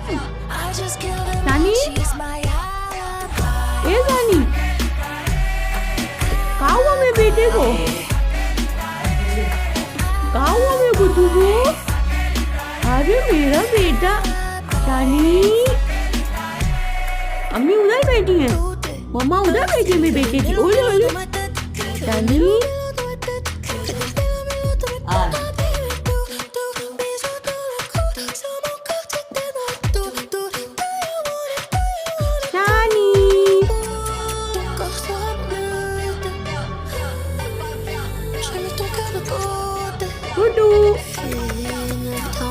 सानी, ए सानी, क्या हुआ मेरे बेटे को? क्या हुआ मेरे बुद्धू को? अरे मेरा बेटा सानी, अम्मी उधर बैठी है, मम्मा उधर बैठी है मेरे बेटे की। ओले ओले सानी